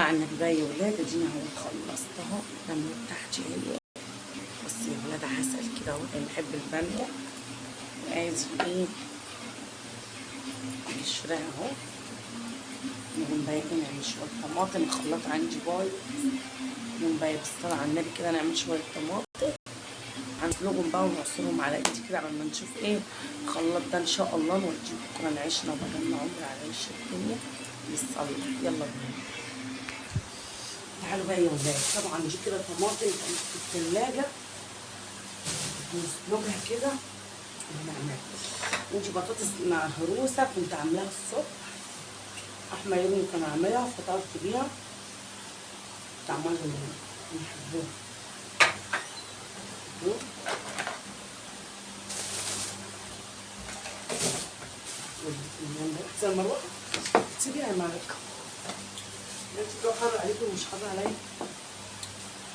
على النبي بقى يا ولاد، اديني اهو خلصت اهو. الباميه بتاعتي اهي، بصي يا ولاد عسل كده اهو، انا بحب الباميه. وادي ايه قشرها اهو. نقوم بقى ايه نعمل شويه طماطم، الخلاط عندي بايظ. نقوم بقى بالصلاه على النبي كده نعمل شويه طماطم، هنسلقهم بقى ونعصرهم على ايدي كده عبال ما نشوف ايه الخلاط ده ان شاء الله. نوديه بكره نعيشنا وبقالنا عمر على وش الدنيا بالصلاه. يلا بينا تعالوا بقى يا ولاد. طبعا دي كده طماطم كانت في الثلاجه، نسلقها كده ونعملها. ودي بطاطس مهروسه كنت عاملاها الصبح، احمد ابني كان عاملها فطرت بيها، كنت عاملها بنحبوها. زي ما اروح تسيبيها يا معلقه، انت جو حر عليكي ومش حر عليا،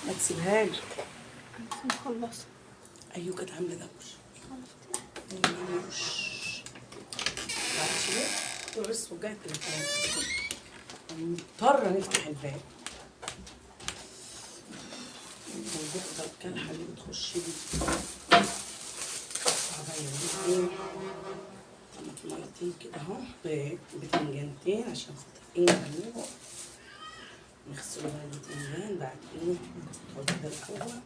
ما تسيبها لي. مخلصه. ايوه كانت عامله دوش. معرفش ليه تورس وجعت التليفون، مضطره نفتح الباب. الجحده الكلحه اللي بتخش دي صعبه. طماطميتين كده اهو، بتنجانتين عشان خاطر ايه نعملوه. نغسلوا بقى البتنجان بعدين نحط ده الاول.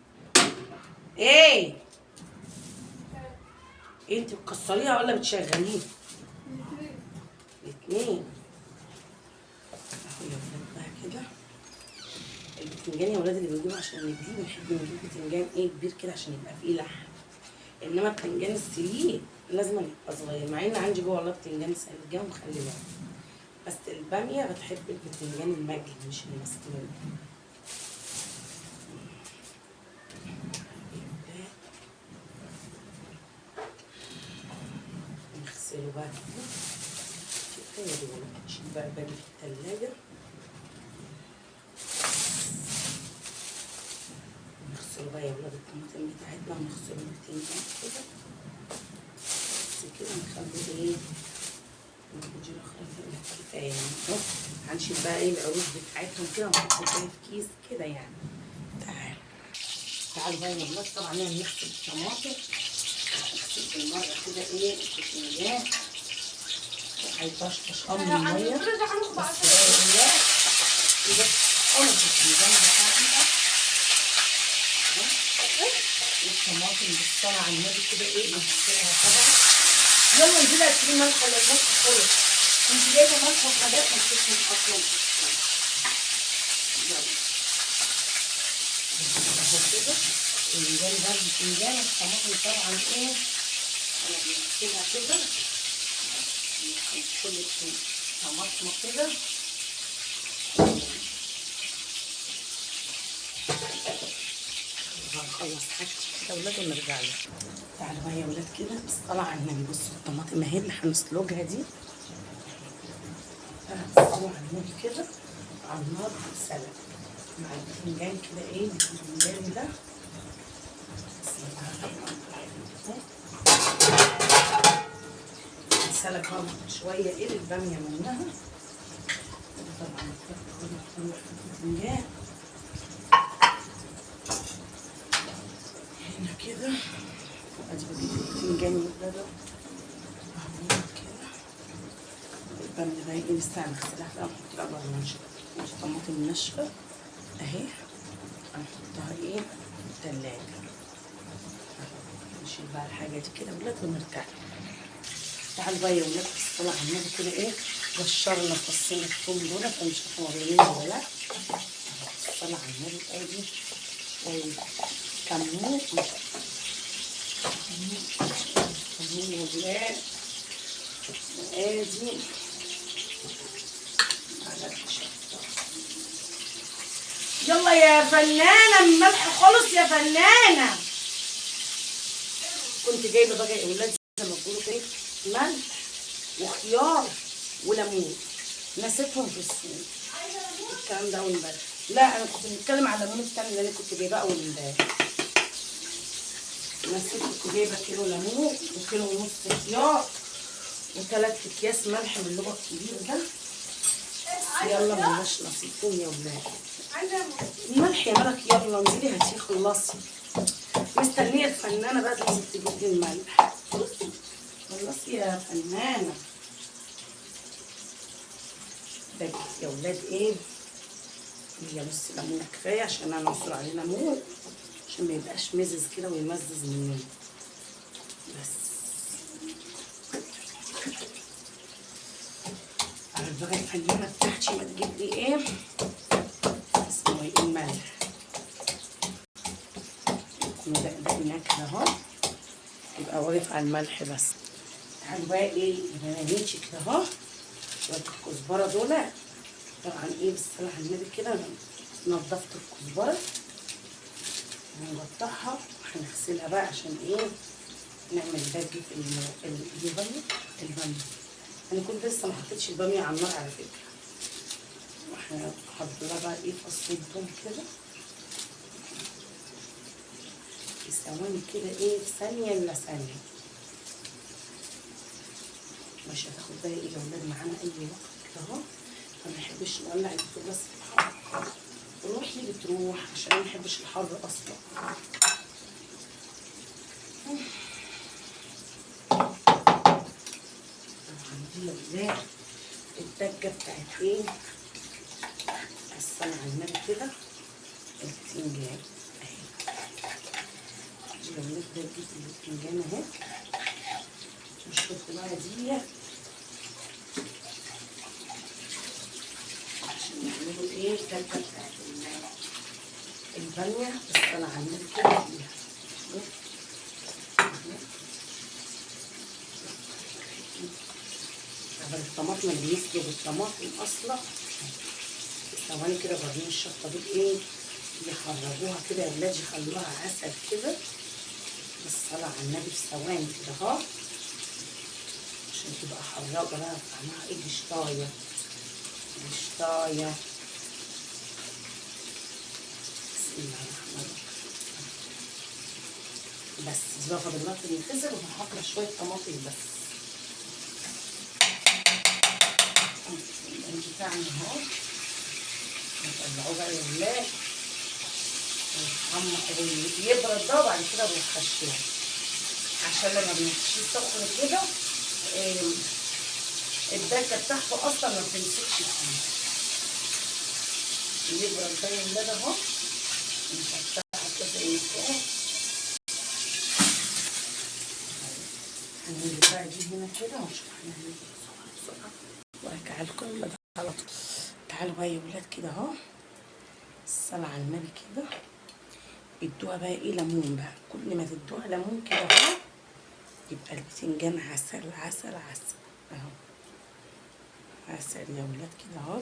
ايه انت بتكسريها ولا بتشغليها؟ الاتنين اهو يا ولاد بقى كده. البتنجان يا ولاد اللي بنجيبه عشان نجيبه، بنحب نجيب بتنجان ايه كبير كده عشان يبقى فيه لحم، انما البتنجان السليق لازم يبقى صغير، مع ان عندي جوه والله بتنجان سلجاه ومخليه، بس الباميه بتحب البتنجان المجلي مش المسلوق. نغسله بقى كده كفايه دول، نشيل بقى الباقي في التلاجة. نغسله بقى يا ولاد الطماطم بتاعتنا، ونغسله البتنجان كده بس كده، نخلي ايه نجي كفايه يعني اهو. هنشيل بقى ايه العروض بتاعتهم كده ونحطهم في كيس كده يعني. تعالوا بقى يا ولاد، طبعا انا هنغسل الطماطم، نغسل بالمره كده ايه البتنجان هيطشطش من الميه بس بقى يا ولاد. كده انا البتنجان بتاعنا والطماطم بالصلاه على النبي كده ايه نغسلها طبعا. يلا انزلي هاتي ملح ولا الملح خلص، انت جايبه ملح وحاجات ما بتفهم اصلا. يلا اهو كده البتنجان ده، البتنجان والطماطم طبعا ايه انا بنغسلها كده، كل طماطمه كده. هنخلص حاجتي كده يا ولاد ونرجع لكم. تعالوا بقى يا ولاد كده بالصلاه على النبي. بصوا الطماطم اهي اللي هنسلقها دي، هنسلقها على النبي كده على النار تتسلق مع البتنجان كده ايه البتنجان ده. نسلق بقى شويه ايه الباميه منها طبعا في البتنجان هنا كده. ادي بجيب البتنجان يبردوا اهو كده. الباميه بقى ايه لسه هنغسلها بقى ونحط لها بقى ناشفه، الطماطم ناشفه اهي هنحطها ايه في التلاجة. نشيل بقى الحاجه دي كده ولاد ونرجع. تعالوا بقى يا ولاد بالصلاه على النبي كده ايه بشرنا فصين الثوم دول، انا مش عارفه موريين ولا لا. بالصلاه على النبي ادي شويه كمون وبلاد ادي على الشطه. يلا يا فنانه الملح خلص يا فنانه. كنت جايبه بقى يا ولاد زي ما بيقولوا كده ملح وخيار وليمون، نسيتهم في السوق الكلام ده اول امبارح. لا انا كنت بتكلم على الليمون التاني اللي انا كنت جايباه اول امبارح. نسيت كنت جايبه كيلو ليمون وكيلو ونص خيار و3 اكياس ملح من اللوبه الكبير ده. يلا ملناش نصيب. قوم يا ولاد. الملح يا ملك، يلا انزلي هاتيه خلصي. مستنيه الفنانه بقى تنزل تجيب لي الملح. خلصي يا فنانه. ده يا ولاد ايه؟ هي بصي ليمونه كفايه عشان انا اعصر عليه ليمون عشان ما يبقاش مزز كده ويمزز مننا. بس على بقى الفنانه بتاعتي ما تجيب لي ايه اسمه ايه؟ الملح. ندقدقنا كده اهو، يبقى واقف على الملح بس. تعالوا بقى ايه نمشي كده اهو. شويه الكزبره دول طبعا ايه بالصلاه على النبي كده. نضفت الكزبره هنقطعها وهنغسلها بقى عشان ايه نعمل دجة البامية. انا كنت لسه ما حطيتش الباميه على النار على فكره. وهحط لها بقى ايه فص الثوم كده في ثواني كده، ايه في ثانيه الا ثانيه. مش هتاخد بقى ايه يا ولاد معانا اي وقت كده اهو. ما بنحبش نولع البوتاجاز في الحر. روحي بتروح عشان ما بنحبش الحر اصلا. دي يا ولاد الدجه بتاعت ايه الصلاة على النبي كده. البتنجان اهي. دي يا ولاد دجه البتنجان اهي. نشوف بقى دي عشان نعملوا ايه الدجه بتاعت الباميه بالصلاة على النبي كده فيها. طبعا الطماطم اللي بنسلق الطماطم اصلا ثواني كده غرمين الشطه دي ايه يخرجوها كده يا ولاد، يخلوها عسل كده بالصلاه على النبي في ثواني كده اهو عشان تبقى حراقه بقى طعمها ايه قشطايه قشطايه. بسم الله الرحمن الرحيم. بس دي بقى فاضل لها تنخزل وهحط لها شويه طماطم بس. بتاعنا اهو نطلعوه بقى يا ولاد يبرد ده وبعد كده بنحشيه عشان لما بنحشيه سخن كده الدجه بتاعته اصلا ما بتمسكش فيه. يبرد ده يا ولاد اهو نحطها كده ايه كده. هنجيب بقى دي هنا كده ونشوف هنعمل ايه بسرعه وارجع لكم ده على طول. تعالوا بقى يا ولاد كده اهو الصلاة على النبي كده. ادوها بقى ايه ليمون بقى. كل ما تدوها ليمون كده اهو يبقى البتنجان عسل عسل عسل اهو. عسل يا ولاد كده اهو.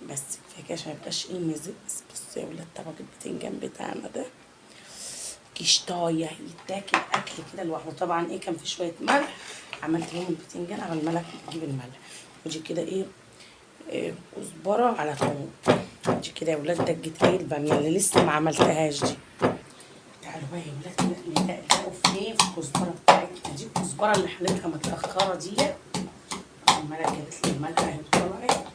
بس كفايه كده عشان ميبقاش ايه مزز. بصوا يا ولاد طبق البتنجان بتاعنا ده قشطايه يتاكل اكل كده لوحده. طبعا ايه كان في شويه ملح عملت لهم البتنجان على الملح تجيب الملح. ودي كده ايه كزبره على ثوم. دي كده يا ولاد دجه ايه الباميه اللي لسه ما عملتهاش دي. تعالوا بقى يا ولاد كده ندققوا في ايه في الكزبره بتاعتنا دي. الكزبره اللي حليتها متاخره دي عماله جابت لي الملح اهي طلعت.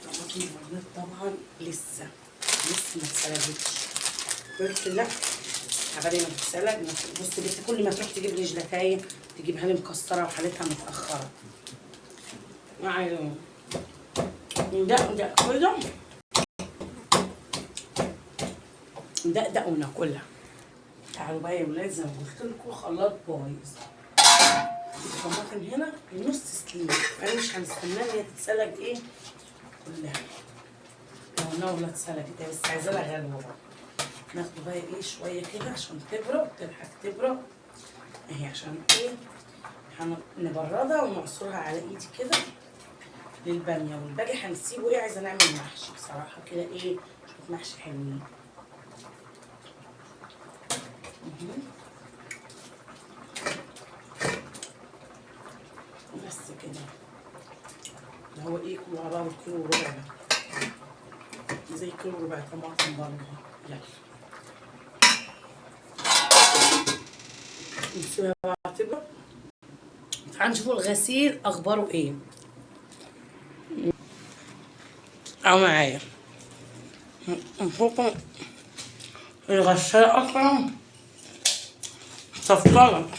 طماطم الولاد طبعا لسه ما اتسلقتش. قلت لا عبالي ما تتسلق. بص بنتي كل ما تروح تجيب لي جلاتايه تجيبها لي مكسره وحالتها متاخره. يعني ندقدق كده ندقدق وناكلها. تعالوا بقى يا ولاد زي ما قلت لكم خلاط بايظ. الطماطم هنا نص سليم. انا مش هنستناها هي تتسلق ايه كلها. لو النار اتسلقت بس عايزه لها غلوه بقى. ناخده بقى ايه شويه كده عشان تبرد تلحق تبرد اهي. عشان ايه هنبردها ونعصرها على ايدي كده للباميه. والباقي هنسيبه ايه عايزه نعمل محشي بصراحه كده ايه شويه محشي حلوين. بس كده ده هو ايه كله على بعض كيلو وربع ده زي كيلو وربع طماطم برضه. يلا نسيبها بقى اعتبر. تعالوا نشوفوا الغسيل اخباره ايه. او معايا فوق الغسالة اصلا صفرة.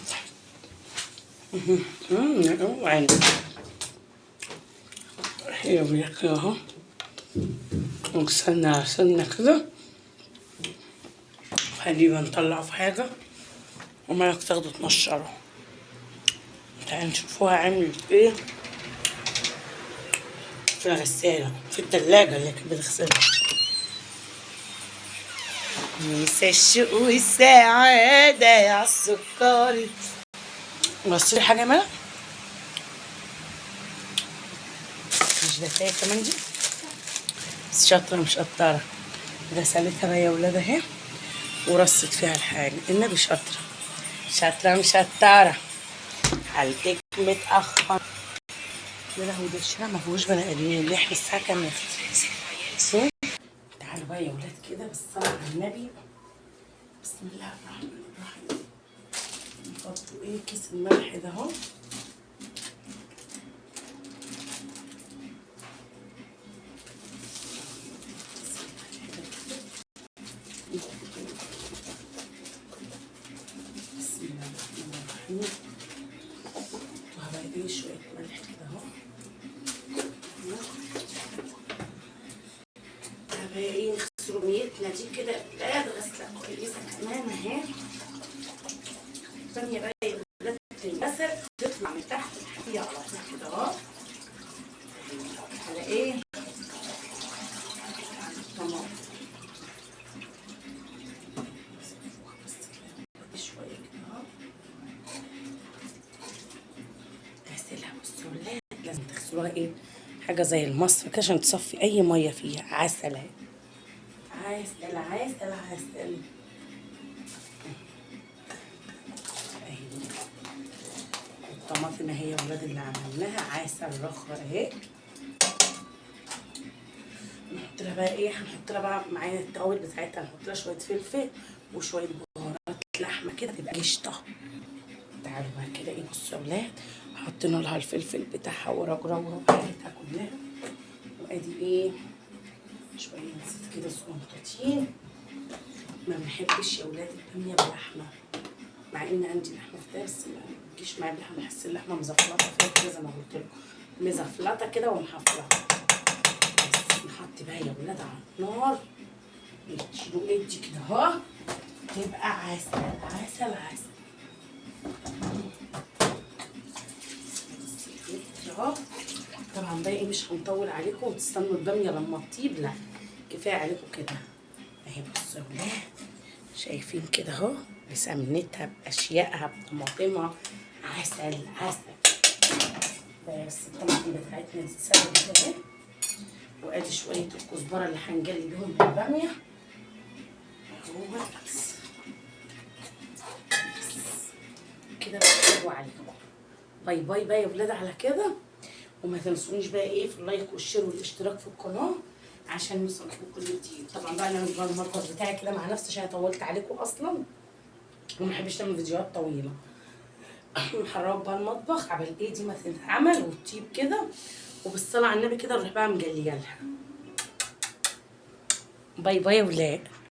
عين هي كده اهو، وغسلنا سنة كده. هدي بنطلعه في حاجة ومالك تاخده تنشره. تعالوا نشوفوها عملت ايه في الغسالة، في التلاجة اللي كانت بتغسلها. ننسى الشوق والسعادة يا السكري. غسلي حاجة مالك؟ مش دافية كمان دي؟ بس شاطرة مش قطارة. غسلتها بقى يا ولاد اهي ورصت فيها الحاجة. النبي شاطرة شاطرة مش قطارة. حالتك متأخر. يا لهوي ده الشارع مفيهوش بني ادمين. اللي احنا الساعة كام يا اختي؟ تعالوا بقى يا ولاد كده بالصلاة على النبي. بسم الله الرحمن الرحيم. نحط ايه كيس الملح ده اهو. بسم الله الرحمن الرحيم. وهبقى ايه شوية ملح كده اهو. هبقى ايه نغسل ميتنا دي كده بقى غسلة كويسة كمان اهي. ثانية بقى يا ولاد تنغسل تطلع من تحت الحقيقة على طول كده اهو. على ايه؟ طماطم. شوية كده اهو. غسلها بالسلات. لازم تغسلوها ايه؟ حاجة زي المصفى كده عشان تصفي أي مية فيها. عسل اهي. عسل عسل عسل. الطماطم اهي يا ولاد اللي عملناها عسل رخر اهي. نحط لها بقى ايه؟ هنحط لها بقى معايا التوابل بتاعتها. نحط لها شويه فلفل وشويه بهارات لحمه كده تبقى قشطه. تعالوا بقى كده ايه بصوا يا ولاد، حطينا لها الفلفل بتاعها ورجرجه بتاعتها كلها. وادي ايه شويه زيت كده صغنطاطين. ما بنحبش يا ولاد الباميه باللحمه، مع ان عندي لحمه في بس ما تجيش معايا باللحمه. بحس اللحمه مزفلطه فيها كده زي ما قلت لكم، مزفلطه كده ومحفلطه. بس نحط بقى يا ولاد على النار نديله ادي كده اهو. تبقى عسل عسل عسل اهو. طبعا بقى ايه مش هنطول عليكم وتستنوا الباميه لما تطيب، لا كفايه عليكم كده اهي. بصوا يا ولاد شايفين كده اهو بسمنتها باشيائها بطماطمها عسل عسل. بس الطماطم بتاعتنا دي تتسلق كده اهي. وادي شويه الكزبره اللي هنجلي بيهم بالباميه اهو. كده بقى عليكم. باي باي بقى يا ولاد على كده. وما تنسونيش بقى ايه في اللايك والشير والاشتراك في القناه عشان يوصلكم كل جديد. طبعا بقى انا بقى المطبخ بتاعي كده مع نفسي عشان طولت عليكم اصلا وما بحبش اعمل فيديوهات طويله. نحرك بقى المطبخ عبال ايه دي ما تتعمل وتطيب كده. وبالصلاه على النبي كده نروح بقى مجليه لها. باي باي يا ولاد.